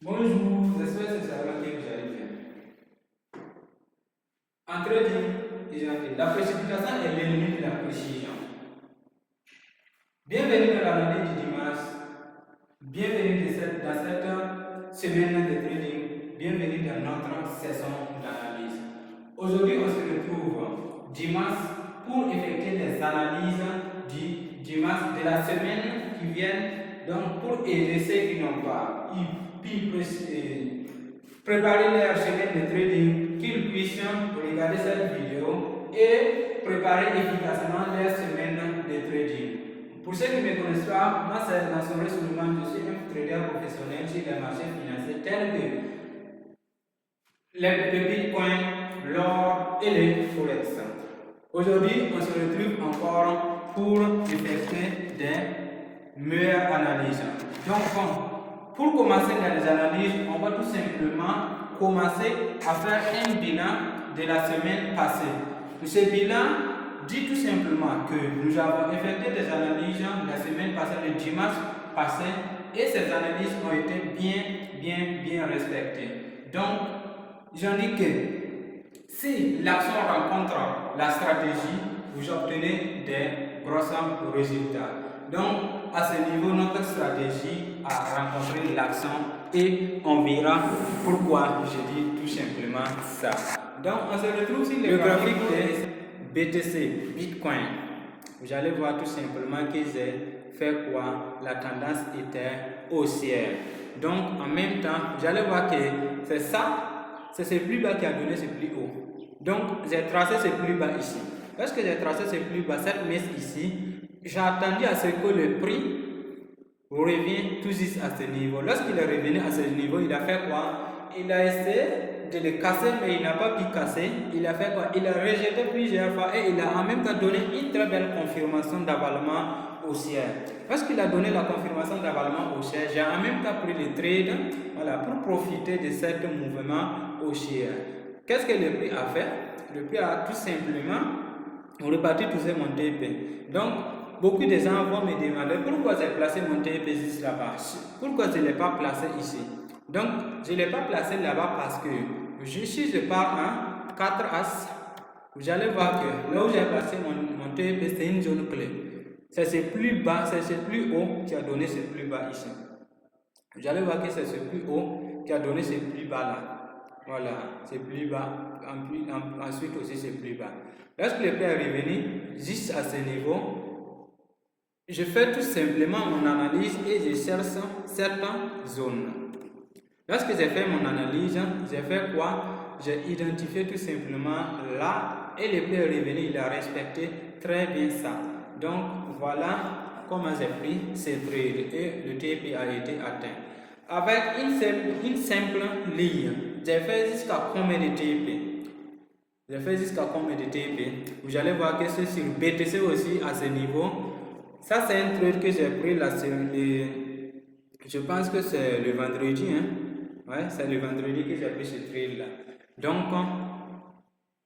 Bonjour, j'espère que ça va bien, vous allez bien. En trading, la précipitation est l'ennemi de la précision. Bienvenue dans l'année du dimanche. Bienvenue dans cette semaine de trading. Bienvenue dans notre saison d'analyse. Aujourd'hui, on se retrouve dimanche pour effectuer des analyses du dimanche de la semaine qui vient. Donc, pour aider ceux qui n'ont pas pu préparer leur semaine de trading, qu'ils puissent regarder cette vidéo et préparer efficacement leur semaine de trading. Pour ceux qui ne me connaissent pas, moi c'est Nassonré Souleymane, je suis un trader professionnel sur les marchés financiers tels que le Bitcoin, l'or et les Forex. Aujourd'hui, on se retrouve encore pour effectuer des meilleures analyses. Donc, pour commencer dans les analyses, on va tout simplement commencer à faire un bilan de la semaine passée. Ce bilan dit tout simplement que nous avons effectué des analyses la semaine passée, le dimanche passé, et ces analyses ont été bien respectées. Donc, j'en dis que si l'action rencontre la stratégie, vous obtenez des gros résultats. Donc, à ce niveau, notre stratégie a rencontré l'action et on verra pourquoi je dis tout simplement ça. Donc, on se retrouve sur le graphique de BTC, Bitcoin. Vous allez voir tout simplement que j'ai fait quoi? La tendance était haussière. Donc, en même temps, vous allez voir que c'est ça, c'est ce plus bas qui a donné ce plus haut. Donc, j'ai tracé ce plus bas ici. Lorsque j'ai tracé ce plus bas, cette mèche ici, j'ai attendu à ce que le prix revient tout juste à ce niveau. Lorsqu'il est revenu à ce niveau, il a fait quoi? Il a essayé de le casser, mais il n'a pas pu casser. Il a fait quoi? Il a rejeté plusieurs fois et il a en même temps donné une très belle confirmation d'avalement haussière. Lorsqu'il a donné la confirmation d'avalement haussière, j'ai en même temps pris le trade, voilà, pour profiter de ce mouvement haussier. Qu'est-ce que le prix a fait? Le prix a tout simplement reparti tous ces mon TP. Donc, beaucoup de gens vont me demander pourquoi j'ai placé mon TP juste là-bas. Pourquoi je ne l'ai pas placé ici? Donc, je ne l'ai pas placé là-bas parce que si je pars en 4 As, vous allez voir que là où j'ai placé mon TP, c'est une zone clé. C'est ce plus bas, c'est ce plus haut qui a donné ce plus bas ici. Vous allez voir que c'est ce plus haut qui a donné ce plus bas là. Voilà, c'est plus bas. Ensuite aussi c'est plus bas. Lorsque le prix est revenu juste à ce niveau, je fais tout simplement mon analyse et je cherche certaines zones. Lorsque j'ai fait mon analyse, j'ai fait quoi? J'ai identifié tout simplement là et le prix est revenu, il a respecté très bien ça. Donc voilà comment j'ai pris ces trades et le TP a été atteint. Avec une simple ligne, j'ai fait jusqu'à combien de TP? J'ai fait jusqu'à combien de TP? Vous allez voir que c'est sur BTC aussi à ce niveau. Ça c'est un trade que j'ai pris là, je pense que c'est le vendredi. Ouais, c'est le vendredi que j'ai pris ce trade là. Donc,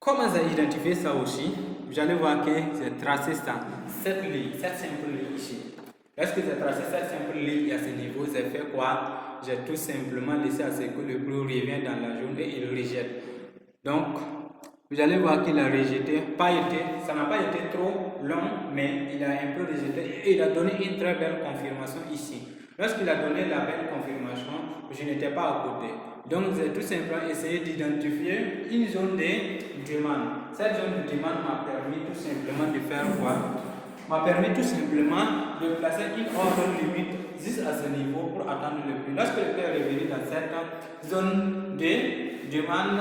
comment j'ai identifié ça aussi? Vous allez voir que j'ai tracé ça, cette ligne, cette simple ligne ici. Lorsque j'ai tracé cette simple ligne à ce niveau, j'ai fait quoi? J'ai tout simplement laissé à ce que le prix revienne dans la zone et il rejette. Donc, vous allez voir qu'il a rejeté, ça n'a pas été trop long, mais il a un peu rejeté et il a donné une très belle confirmation ici. Lorsqu'il a donné la belle confirmation, je n'étais pas à côté. Donc, j'ai tout simplement essayé d'identifier une zone de demande. Cette zone de demande m'a permis tout simplement de faire quoi? M'a permis tout simplement de placer une ordre limite juste à ce niveau pour attendre le prix. Lorsque le prix est revenu dans cette zone de demande,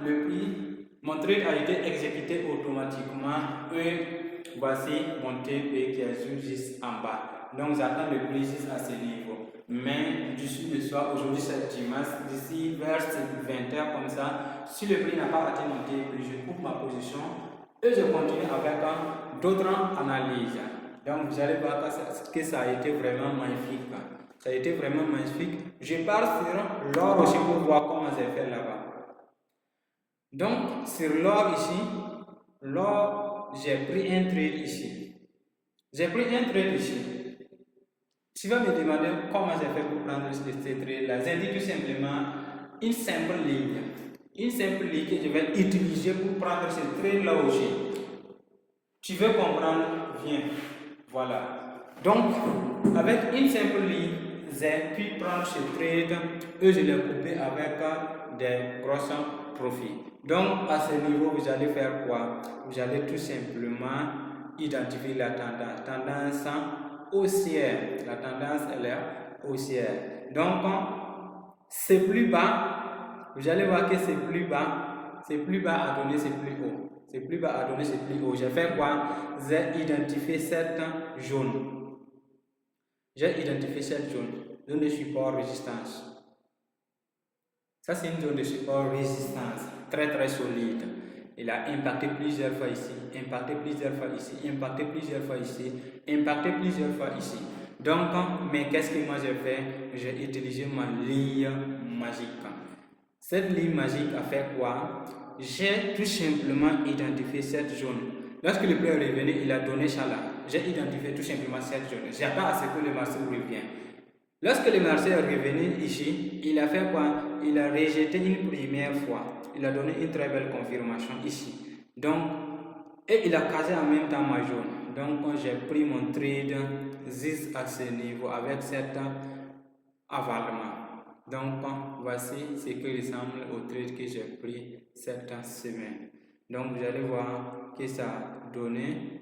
le prix, mon trade a été exécuté automatiquement et voici mon TP qui est juste en bas. Donc j'attends le prix juste à ce niveau. Mais d'ici le soir, aujourd'hui c'est dimanche, d'ici vers 20h comme ça, si le prix n'a pas atteint mon TP, je coupe ma position et je continue avec d'autres analyses. Donc vous allez voir que ça a été vraiment magnifique. Ça a été vraiment magnifique. Je pars sur l'or aussi pour voir comment j'ai fait là-bas. Donc sur l'or ici, l'or, j'ai pris un trade ici. J'ai pris un trade ici. Tu vas me demander comment j'ai fait pour prendre ces traits-là. J'indique tout simplement une simple ligne. Une simple ligne que je vais utiliser pour prendre ces traits-là aussi. Tu veux comprendre? Viens. Voilà. Donc, avec une simple ligne, j'ai pu prendre ces traits et je les couper avec des grosses profils. Donc, à ce niveau, vous allez faire quoi? Vous allez tout simplement identifier la tendance. Tendance haussière. La tendance, elle est haussière. Donc, c'est plus bas. Vous allez voir que c'est plus bas. C'est plus bas à donner, c'est plus haut. C'est plus bas à donner, c'est plus haut. J'ai fait quoi? J'ai identifié cette jaune. J'ai identifié cette zone de support résistance. Ça, c'est une zone de support résistance très solide. Il a impacté plusieurs fois ici, impacté plusieurs fois ici, impacté plusieurs fois ici, impacté plusieurs fois ici. Donc, mais qu'est-ce que moi j'ai fait? J'ai utilisé ma ligne magique. Cette ligne magique a fait quoi? J'ai tout simplement identifié cette zone. Lorsque le prix est revenu, il a donné ça là. J'ai identifié tout simplement cette zone. J'attends à ce que le marché revienne. Lorsque le marché est revenu ici, il a fait quoi? Il a rejeté une première fois. Il a donné une très belle confirmation ici. Donc, et il a casé en même temps ma jaune. Donc, j'ai pris mon trade juste à ce niveau avec cet avalement. Donc, voici ce qui ressemble au trade que j'ai pris cette semaine. Donc, vous allez voir que ça a donné,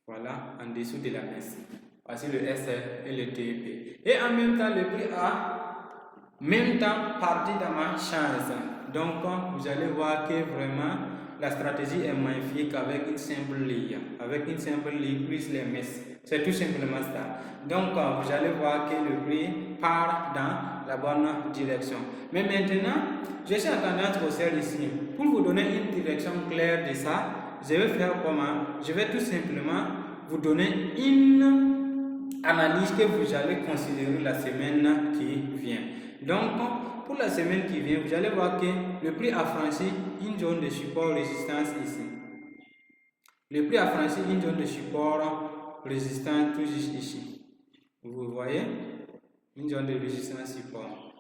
voilà, en dessous de la S. Voici le SR et le TP. Et en même temps, le prix a même temps parti dans ma chance. Donc, vous allez voir que vraiment, la stratégie est magnifique avec une simple ligne. Avec une simple ligne plus les messes. C'est tout simplement ça. Donc, vous allez voir que le prix part dans la bonne direction. Mais maintenant, je suis en tendance haussière ici. Pour vous donner une direction claire de ça, je vais faire comment? Je vais tout simplement vous donner une analyse que vous allez considérer la semaine qui vient. Donc, pour la semaine qui vient, vous allez voir que le prix a franchi une zone de support résistance ici. Le prix a franchi une zone de support résistance tout juste ici. Vous voyez? Une zone de résistance support.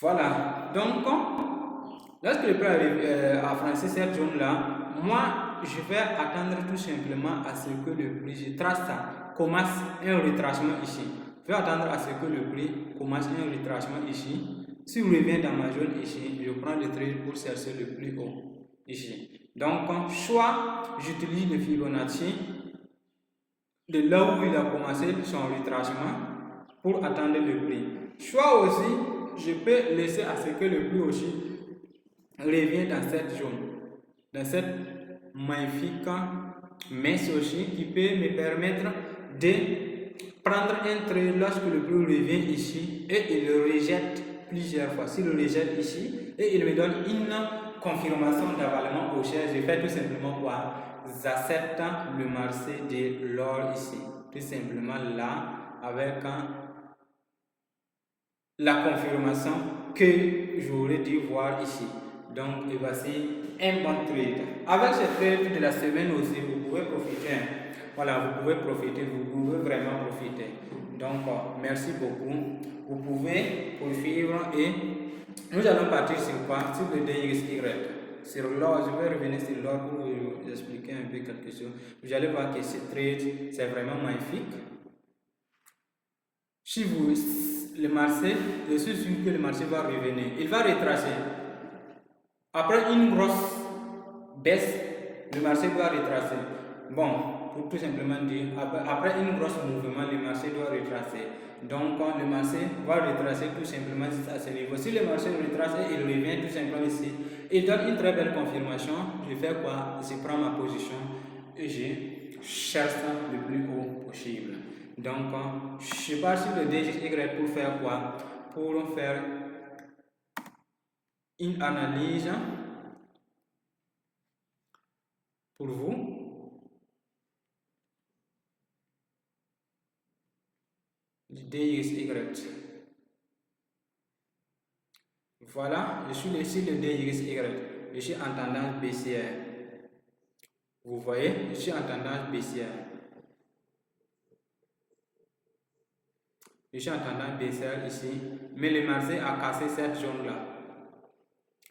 Voilà. Donc, lorsque le prix a franchi cette zone-là, moi, je vais attendre tout simplement à ce que le prix, je trace ça, commence un retracement ici. Je vais attendre à ce que le prix commence un retracement ici. Si vous revenez dans ma zone ici, je prends le trade pour chercher le plus haut ici. Donc, soit j'utilise le Fibonacci de là où il a commencé son retracement pour attendre le prix. Soit aussi, je peux laisser à ce que le prix aussi revienne dans cette zone, dans cette magnifique messe aussi qui peut me permettre de prendre un trade lorsque le prix revient ici et il le rejette plusieurs fois. S'il le rejette ici et il me donne une confirmation d'avalement haussière, je fais tout simplement quoi? J'accepte le marché de l'or ici. Tout simplement là avec la confirmation que j'aurais dû voir ici. Donc, et voici un bon trade. Avec ce trade de la semaine aussi, vous pouvez profiter. Voilà, vous pouvez profiter, vous pouvez vraiment profiter. Donc, merci beaucoup. Vous pouvez poursuivre et nous allons partir sur quoi? Sur le DXY. Sur l'or, je vais revenir sur l'or pour vous expliquer un peu quelque chose. Vous allez voir que ce trade, c'est vraiment magnifique. Si vous, le marché, je suis sûr que le marché va revenir. Il va retracer. Après une grosse baisse, le marché doit retracer. Bon, pour tout simplement dire, après une grosse mouvement, le marché doit retracer. Donc, le marché va retracer tout simplement à ce niveau. Si le marché retrace et il revient tout simplement ici, il donne une très belle confirmation. Je fais quoi? Je prends ma position et je cherche le plus haut possible. Donc, je pars sur le DXY pour faire quoi? Pour faire une analyse pour vous du DXY. Voilà, je suis ici le DXY. Je suis en tendance baissière. Vous voyez, je suis en tendance baissière. Je suis en tendance baissière ici, mais le marché a cassé cette zone-là.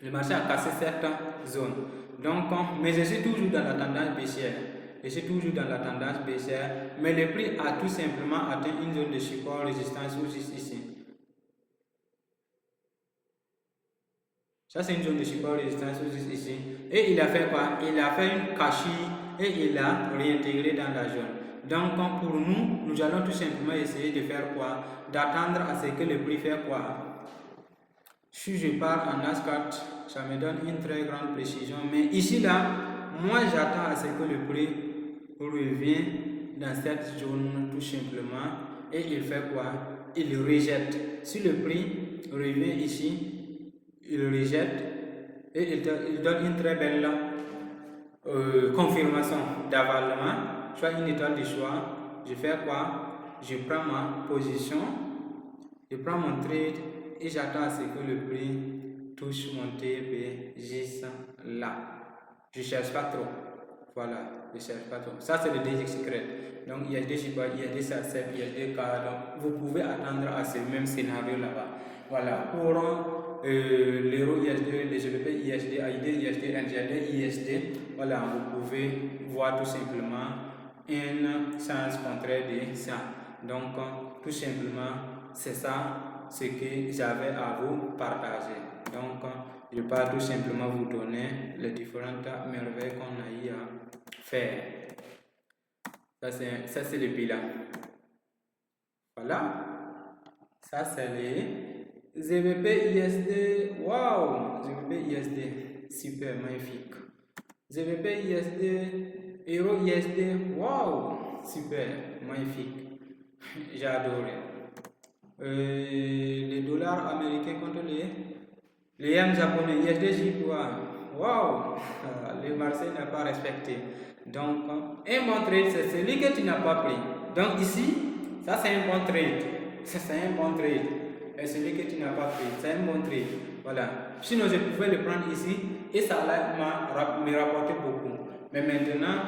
Le marché a cassé cette zone. Donc, mais je suis toujours dans la tendance baissière. Je suis toujours dans la tendance baissière, mais le prix a tout simplement atteint une zone de support résistance ici. Ça, c'est une zone de support résistance ici. Et il a fait quoi? Il a fait une cachille et il a réintégré dans la zone. Donc, pour nous, nous allons tout simplement essayer de faire quoi? D'attendre à ce que le prix fait quoi? Si je pars en Nasdaq, ça me donne une très grande précision. Mais ici, là, moi, j'attends à ce que le prix revienne dans cette zone tout simplement. Et il fait quoi? Il rejette. Si le prix revient ici, il rejette et il donne une très belle confirmation d'avalement. Soit une étoile de choix, je fais quoi? Je prends ma position, je prends mon trade et j'attends à ce que le prix touche mon TP juste là. Je ne cherche pas trop. Voilà, je ne cherche pas trop. Ça, c'est le DX secret. Donc, il y a des supports, il y a des accepts, il y a des cas. Donc, vous pouvez attendre à ce même scénario là-bas. Voilà, pour l'euro ISD, les GBP ISD, AID, ISD, NGD, ISD, voilà, vous pouvez voir tout simplement un sens contraire de ça. Donc, tout simplement, c'est ça ce que j'avais à vous partager. Donc, je vais tout simplement vous donner les différentes merveilles qu'on a eu à faire. Ça, c'est le bilan. Voilà. Ça, c'est les ZVP ISD. Waouh! ZVP ISD. Super, magnifique. ZVP ISD. Euro ISD. Waouh! Super, magnifique. J'ai adoré. Les dollars américains contre les yens japonais. ISD JPY. Waouh! Le marché n'a pas respecté. Donc, un bon trade, c'est celui que tu n'as pas pris. Donc, ici, ça, c'est un bon trade. C'est un bon trade. Et celui que tu n'as pas pris, c'est un bon trade. Voilà. Sinon, je pouvais le prendre ici et ça me rapporté beaucoup. Mais maintenant,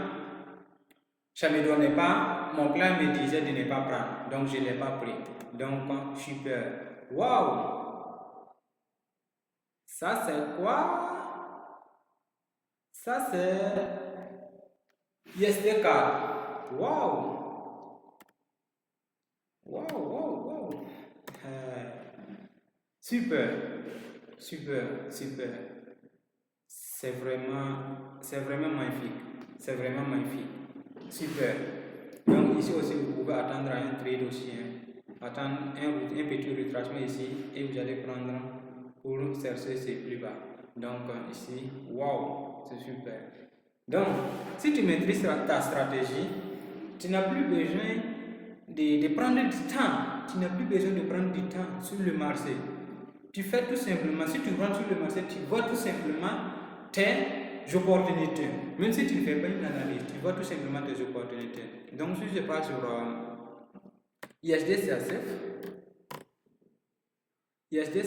ça ne me donnait pas. Mon plan me disait de ne pas prendre. Donc, je ne l'ai pas pris. Donc, super. Waouh! Ça, c'est quoi? Ça, c'est ISD card. Waouh! Wow. Super. C'est vraiment magnifique. C'est vraiment magnifique. Super. Donc ici aussi, vous pouvez attendre un trade aussi. Attendre un petit retracement ici et vous allez prendre pour chercher c'est plus bas. Donc ici, wow, c'est super. Donc, si tu maîtrises ta stratégie, tu n'as plus besoin de prendre du temps. Tu n'as plus besoin de prendre du temps sur le marché. Tu fais tout simplement, si tu rentres sur le marché, tu vois tout simplement tes opportunités. Même si tu ne fais pas une analyse, tu vois tout simplement tes opportunités. Donc, si je passe sur ISD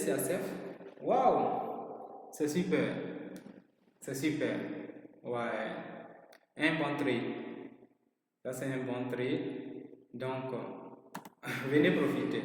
CACF, waouh, c'est super. Ouais, un bon trade. Ça, c'est un bon trade. Donc, venez profiter.